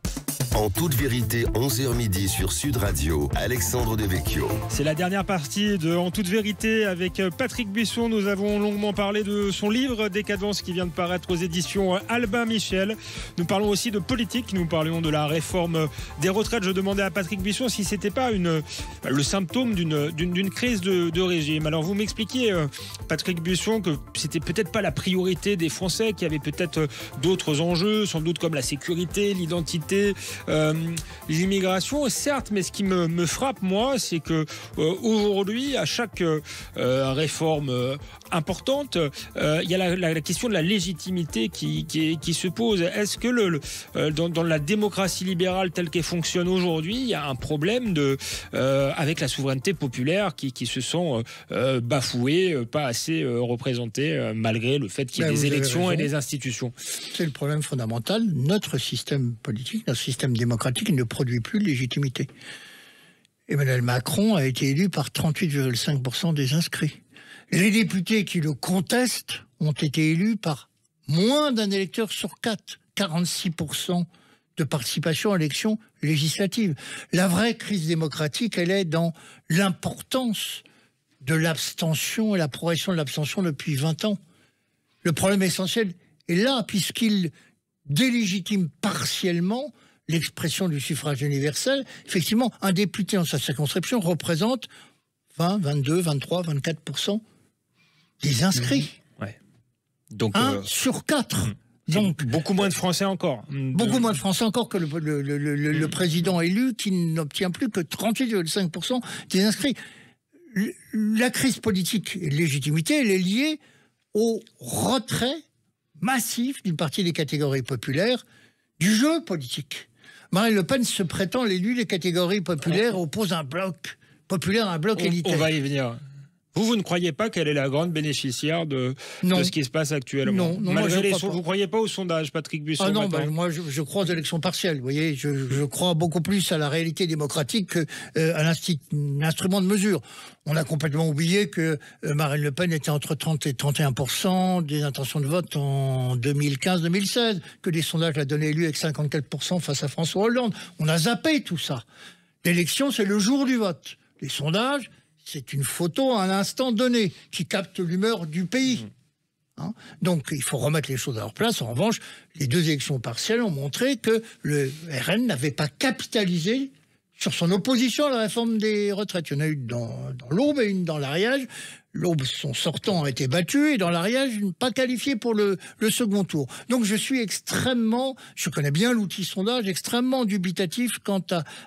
En toute vérité, 11h midi sur Sud Radio, Alexandre Devecchio. C'est la dernière partie de En toute vérité avec Patrick Buisson. Nous avons longuement parlé de son livre Décadence qui vient de paraître aux éditions Albin Michel. Nous parlons aussi de politique. Nous parlions de la réforme des retraites. Je demandais à Patrick Buisson si c'était pas le symptôme d'une crise de régime. Alors vous m'expliquiez, Patrick Buisson, que c'était peut-être pas la priorité des Français, qu'il y avait peut-être d'autres enjeux, sans doute comme la sécurité, l'identité, les immigrations, certes, mais ce qui me frappe, moi, c'est que aujourd'hui, à chaque réforme importante, il y a la question de la légitimité qui se pose. Est-ce que dans la démocratie libérale telle qu'elle fonctionne aujourd'hui, il y a un problème avec la souveraineté populaire qui se sent bafouée, pas assez représentée, malgré le fait qu'il y ait des élections et des institutions? C'est le problème fondamental. Notre système politique, notre système démocratique ne produit plus de légitimité. Emmanuel Macron a été élu par 38,5% des inscrits. Les députés qui le contestent ont été élus par moins d'un électeur sur 4, 46% de participation à l'élection législative. La vraie crise démocratique, elle est dans l'importance de l'abstention et la progression de l'abstention depuis 20 ans. Le problème essentiel est là, puisqu'il délégitime partiellement l'expression du suffrage universel. Effectivement, un député dans sa circonscription représente 20, 22, 23, 24% des inscrits. Ouais. Donc, 1 sur 4. Donc, beaucoup moins de Français encore. Beaucoup moins de Français encore que le président élu qui n'obtient plus que 38,5% des inscrits. La crise politique et de légitimité, elle est liée au retrait massif d'une partie des catégories populaires du jeu politique. Marine Le Pen se prétend l'élu des catégories populaires, oppose un bloc populaire à un bloc élitaire. On va y venir. Vous ne croyez pas qu'elle est la grande bénéficiaire de ce qui se passe actuellement? Non, malgré vous ne croyez pas au sondage, Patrick Buisson? Ah non, moi je crois aux élections partielles. Vous voyez, je crois beaucoup plus à la réalité démocratique qu'à l'instrument de mesure. On a complètement oublié que Marine Le Pen était entre 30 et 31% des intentions de vote en 2015-2016, que les sondages la donnaient élue avec 54% face à François Hollande. On a zappé tout ça. L'élection, c'est le jour du vote. Les sondages, c'est une photo à un instant donné qui capte l'humeur du pays. Donc il faut remettre les choses à leur place. En revanche, les deux élections partielles ont montré que le RN n'avait pas capitalisé sur son opposition à la réforme des retraites. Il y en a eu dans l'Aube et une dans l'Ariège. L'Aube, son sortant a été battu, et dans l'Ariège, pas qualifié pour le second tour. Donc je suis je connais bien l'outil sondage, extrêmement dubitatif quant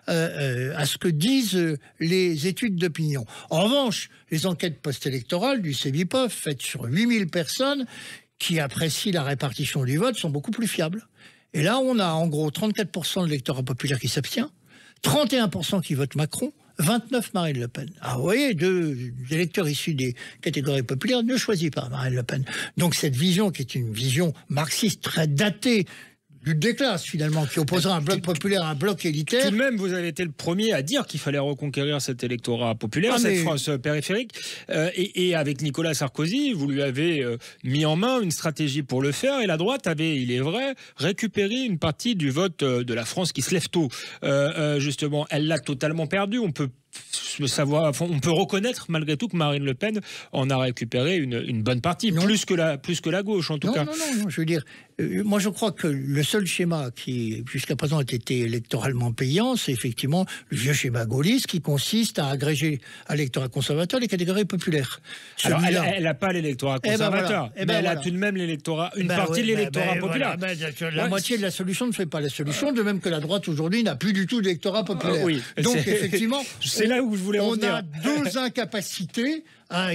à ce que disent les études d'opinion. En revanche, les enquêtes post-électorales du CEVIPOF, faites sur 8000 personnes qui apprécient la répartition du vote, sont beaucoup plus fiables. Et là, on a en gros 34% de l'électorat populaire qui s'abstient, 31% qui votent Macron, 29 Marine Le Pen. Ah, vous voyez, deux électeurs issus des catégories populaires ne choisissent pas Marine Le Pen. Donc cette vision, qui est une vision marxiste très datée, lutte des classes finalement, qui opposera un bloc populaire à un bloc élitaire. Tout de même, vous avez été le premier à dire qu'il fallait reconquérir cet électorat populaire, cette France périphérique. Et avec Nicolas Sarkozy, vous lui avez mis en main une stratégie pour le faire. Et la droite avait, il est vrai, récupéré une partie du vote de la France qui se lève tôt. Justement, elle l'a totalement perdu. On peut reconnaître malgré tout que Marine Le Pen en a récupéré une bonne partie, plus que la gauche en tout cas. Non, je veux dire, moi je crois que le seul schéma qui jusqu'à présent a été électoralement payant, c'est effectivement le vieux schéma gaulliste qui consiste à agréger à l'électorat conservateur les catégories populaires. Alors elle n'a pas l'électorat conservateur, mais elle a tout de même l'électorat, partie de l'électorat populaire. La moitié de la solution ne fait pas la solution, de même que la droite aujourd'hui n'a plus du tout d'électorat populaire. Donc effectivement, c'est là où je voulais en venir. On a deux incapacités à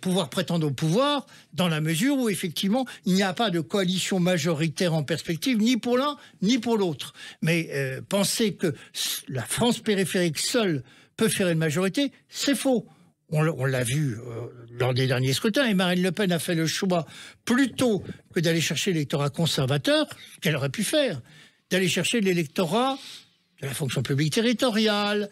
pouvoir prétendre au pouvoir, dans la mesure où effectivement il n'y a pas de coalition majoritaire en perspective, ni pour l'un ni pour l'autre. Mais penser que la France périphérique seule peut faire une majorité, c'est faux. On l'a vu lors des derniers scrutins, et Marine Le Pen a fait le choix, plutôt que d'aller chercher l'électorat conservateur, qu'elle aurait pu faire, d'aller chercher l'électorat de la fonction publique territoriale,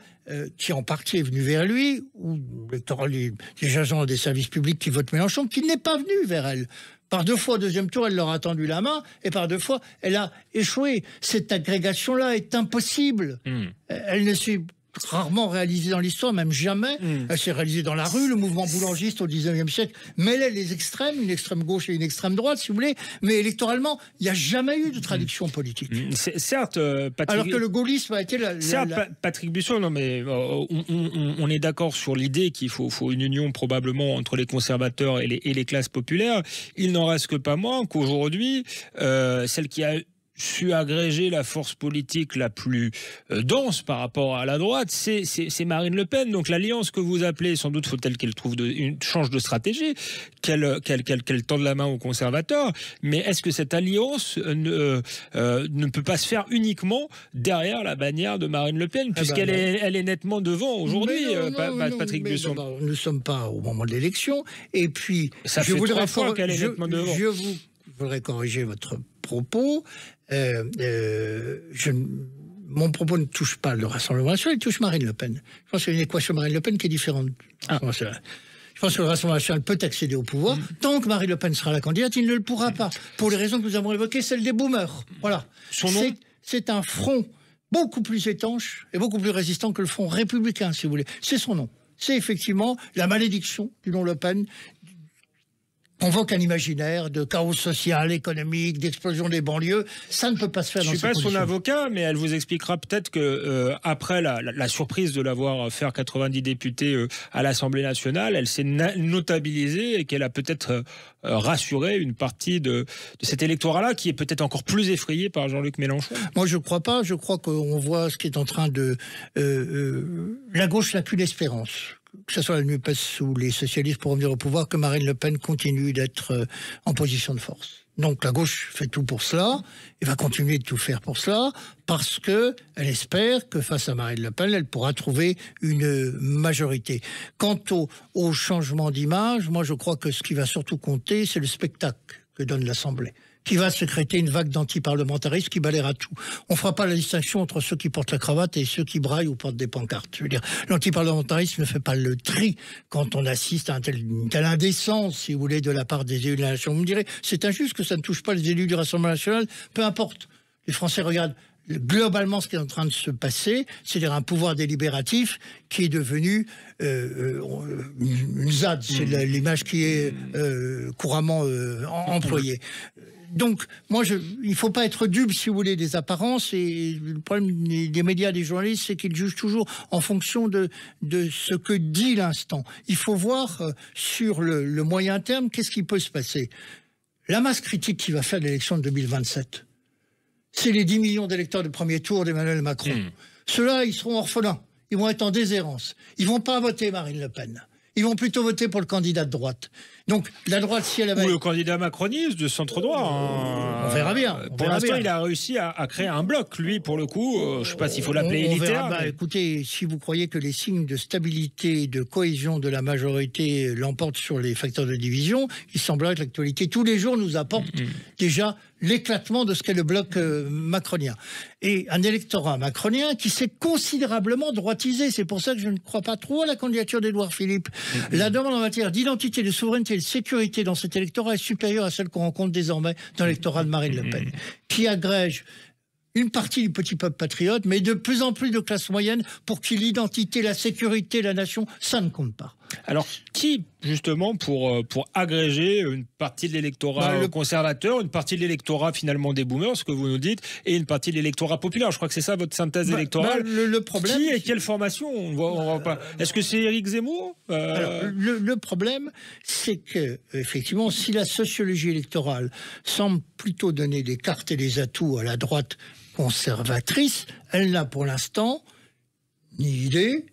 qui en partie est venu vers lui, ou l'électorat des agents des services publics qui votent Mélenchon, qui n'est pas venu vers elle. Par deux fois, au deuxième tour, elle leur a tendu la main, et par deux fois, elle a échoué. Cette agrégation-là est impossible. Elle ne s'est rarement réalisée dans l'histoire, même jamais. Elle s'est réalisée dans la rue, le mouvement boulangiste au 19e siècle mêlait les extrêmes, une extrême gauche et une extrême droite, si vous voulez, mais électoralement, il n'y a jamais eu de traduction politique. Certes, Patrick... Alors que le gaullisme a été Patrick Buisson, non mais on est d'accord sur l'idée qu'il faut une union probablement entre les conservateurs et les classes populaires. Il n'en reste que pas moins qu'aujourd'hui, celle qui a su agréger la force politique la plus dense par rapport à la droite, c'est Marine Le Pen. Donc l'alliance que vous appelez, sans doute faut-elle qu'elle change de stratégie, qu'elle tende la main aux conservateurs, mais est-ce que cette alliance ne peut pas se faire uniquement derrière la bannière de Marine Le Pen, puisqu'elle est nettement devant aujourd'hui, Patrick Buisson. Nous ne sommes pas au moment de l'élection, et puis ça fait 3 fois qu'elle est nettement devant. Je voudrais corriger votre propos. Mon propos ne touche pas le Rassemblement national, il touche Marine Le Pen. Je pense qu'il y a une équation Marine Le Pen qui est différente. Je pense que le Rassemblement national peut accéder au pouvoir. Tant que Marine Le Pen sera la candidate, il ne le pourra pas. Pour les raisons que nous avons évoquées, celle des boomers. Voilà. C'est un front beaucoup plus étanche et beaucoup plus résistant que le front républicain, si vous voulez. C'est son nom. C'est effectivement la malédiction du nom Le Pen. Convoque un imaginaire de chaos social, économique, d'explosion des banlieues. Ça ne peut pas se faire dans ces conditions. Je ne suis pas son avocat, mais elle vous expliquera peut-être que après la surprise de l'avoir faire 90 députés à l'Assemblée nationale, elle s'est notabilisée et qu'elle a peut-être rassuré une partie de cet électorat-là qui est peut-être encore plus effrayé par Jean-Luc Mélenchon. Moi, je ne crois pas. Je crois qu'on voit ce qui est en train de... la gauche n'a qu'une espérance, que ce soit la NUPES ou les socialistes pour revenir au pouvoir, que Marine Le Pen continue d'être en position de force. Donc la gauche fait tout pour cela, et va continuer de tout faire pour cela, parce qu'elle espère que face à Marine Le Pen, elle pourra trouver une majorité. Quant au changement d'image, moi je crois que ce qui va surtout compter, c'est le spectacle que donne l'Assemblée, qui va sécréter une vague d'antiparlementarisme qui balayera tout. On ne fera pas la distinction entre ceux qui portent la cravate et ceux qui braillent ou portent des pancartes. Je veux dire, l'antiparlementarisme ne fait pas le tri quand on assiste à une telle indécence, si vous voulez, de la part des élus de la nation. Vous me direz, c'est injuste que ça ne touche pas les élus du Rassemblement national. Peu importe. Les Français regardent globalement ce qui est en train de se passer, c'est-à-dire un pouvoir délibératif qui est devenu une ZAD, c'est l'image qui est couramment employée. Donc, moi, il ne faut pas être dupe, si vous voulez, des apparences. Et le problème des médias, des journalistes, c'est qu'ils jugent toujours en fonction de ce que dit l'instant. Il faut voir sur le moyen terme, qu'est-ce qui peut se passer. La masse critique qui va faire l'élection de 2027, c'est les 10 millions d'électeurs de premier tour d'Emmanuel Macron. Ceux-là, ils seront orphelins. Ils vont être en déshérence. Ils ne vont pas voter Marine Le Pen. Ils vont plutôt voter pour le candidat de droite. Donc, la droite, si elle avait... Ou le candidat macroniste de centre-droit. On verra bien. Pour l'instant, il a réussi à créer un bloc, lui, pour le coup. Je ne sais pas s'il faut l'appeler élitaire. Mais... Écoutez, si vous croyez que les signes de stabilité et de cohésion de la majorité l'emportent sur les facteurs de division, il semblerait que l'actualité, tous les jours, nous apporte déjà l'éclatement de ce qu'est le bloc macronien. Et un électorat macronien qui s'est considérablement droitisé. C'est pour ça que je ne crois pas trop à la candidature d'Édouard Philippe. La demande en matière d'identité, de souveraineté et de sécurité dans cet électorat est supérieure à celle qu'on rencontre désormais dans l'électorat de Marine Le Pen, qui agrège une partie du petit peuple patriote, mais de plus en plus de classe moyenne pour qui l'identité, la sécurité, la nation, ça ne compte pas. Alors, qui, justement, pour agréger une partie de l'électorat conservateur, une partie de l'électorat, finalement, des boomers, ce que vous nous dites, et une partie de l'électorat populaire? Je crois que c'est ça, votre synthèse électorale. Le problème... Qui et quelle formation? On voit pas. Est-ce que c'est Éric Zemmour? Alors, le problème, c'est que, effectivement, si la sociologie électorale semble plutôt donner des cartes et des atouts à la droite conservatrice, elle n'a pour l'instant ni idée,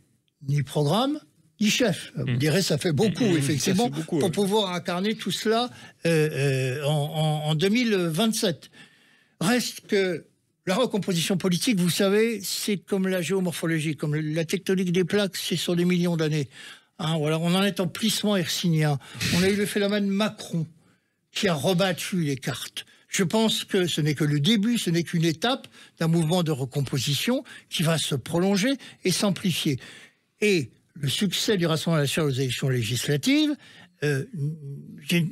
ni programme, ni chef. Vous direz, ça fait beaucoup, effectivement, pour pouvoir incarner tout cela en 2027. Reste que la recomposition politique, vous savez, c'est comme la géomorphologie, comme la tectonique des plaques, c'est sur des millions d'années. Voilà, on en est en plissement hercynien. On a eu le phénomène Macron qui a rebattu les cartes. Je pense que ce n'est que le début, ce n'est qu'une étape d'un mouvement de recomposition qui va se prolonger et s'amplifier. Et le succès du Rassemblement national aux élections législatives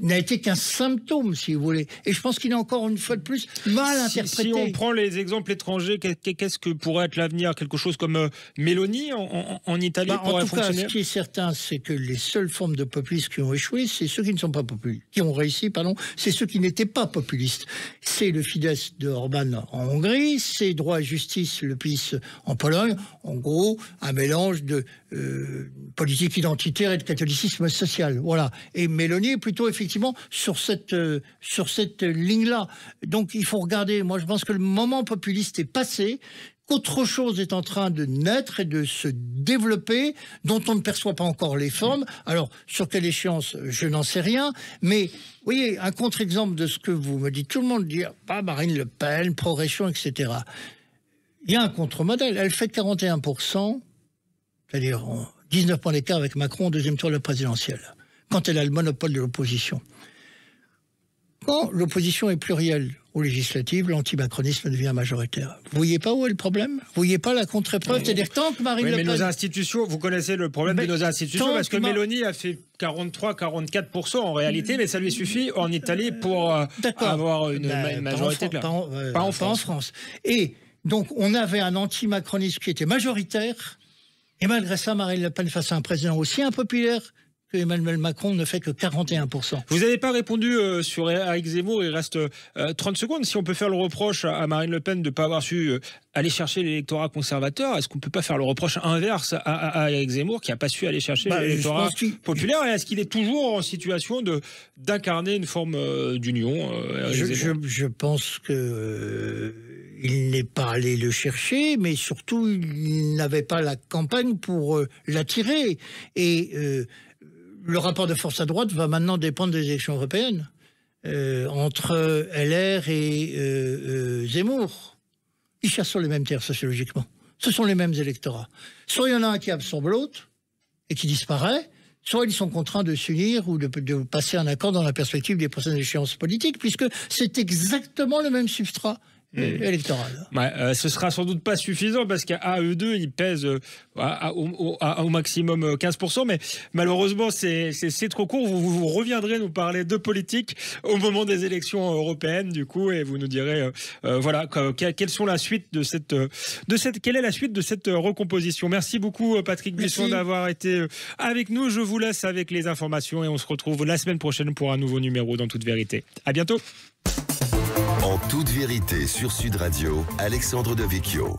n'a été qu'un symptôme, si vous voulez. Et je pense qu'il est encore une fois de plus mal interprété. Si on prend les exemples étrangers, qu'est-ce que pourrait être l'avenir? Quelque chose comme Meloni en Italie pourrait fonctionner? Ce qui est certain, c'est que les seules formes de populisme qui ont échoué, c'est ceux qui ne sont pas populistes. Qui ont réussi, c'est ceux qui n'étaient pas populistes. C'est le Fidesz de Orban en Hongrie, c'est Droit et Justice, le PiS en Pologne. En gros, un mélange de politique identitaire et de catholicisme social. Voilà. Et Mélanie est plutôt effectivement sur cette ligne-là. Donc il faut regarder, moi je pense que le moment populiste est passé, qu'autre chose est en train de naître et de se développer, dont on ne perçoit pas encore les formes. Alors, sur quelle échéance, je n'en sais rien, mais vous voyez, un contre-exemple de ce que vous me dites, tout le monde dit « Marine Le Pen, progression, etc. » Il y a un contre-modèle, elle fait 41%, c'est-à-dire 19 points d'écart avec Macron au deuxième tour de la présidentielle, quand elle a le monopole de l'opposition. Quand l'opposition est plurielle aux législatives, l'antimacronisme devient majoritaire. Vous voyez pas où est le problème? Vous voyez pas la contre-épreuve? C'est-à-dire tant que Marine Le Pen... nos institutions, vous connaissez le problème de nos institutions, parce que Mélanie a fait 43-44% en réalité, mais ça lui suffit en Italie pour avoir une majorité claire. Pas en France. Et donc, on avait un antimacronisme qui était majoritaire, et malgré ça, Marine Le Pen, face à un président aussi impopulaire que Emmanuel Macron, ne fait que 41%. Vous n'avez pas répondu sur Éric Zemmour, il reste 30 secondes. Si on peut faire le reproche à Marine Le Pen de ne pas avoir su aller chercher l'électorat conservateur, est-ce qu'on ne peut pas faire le reproche inverse à Éric Zemmour qui n'a pas su aller chercher l'électorat populaire? Et est-ce qu'il est toujours en situation d'incarner une forme d'union? Je pense que... il n'est pas allé le chercher, mais surtout, il n'avait pas la campagne pour l'attirer. Et le rapport de force à droite va maintenant dépendre des élections européennes, entre LR et Zemmour. Ils chassent sur les mêmes terres sociologiquement. Ce sont les mêmes électorats. Soit il y en a un qui absorbe l'autre et qui disparaît, soit ils sont contraints de s'unir ou de passer un accord dans la perspective des prochaines échéances politiques, puisque c'est exactement le même substrat électoral. Ce sera sans doute pas suffisant parce qu'à eux deux, ils pèsent au maximum 15%, mais malheureusement, c'est trop court. Vous reviendrez nous parler de politique au moment des élections européennes, du coup, et vous nous direz, quelle est la suite de cette recomposition. Merci beaucoup, Patrick Buisson, d'avoir été avec nous. Je vous laisse avec les informations et on se retrouve la semaine prochaine pour un nouveau numéro d'En toute vérité. À bientôt. En toute vérité sur Sud Radio, Alexandre Devecchio.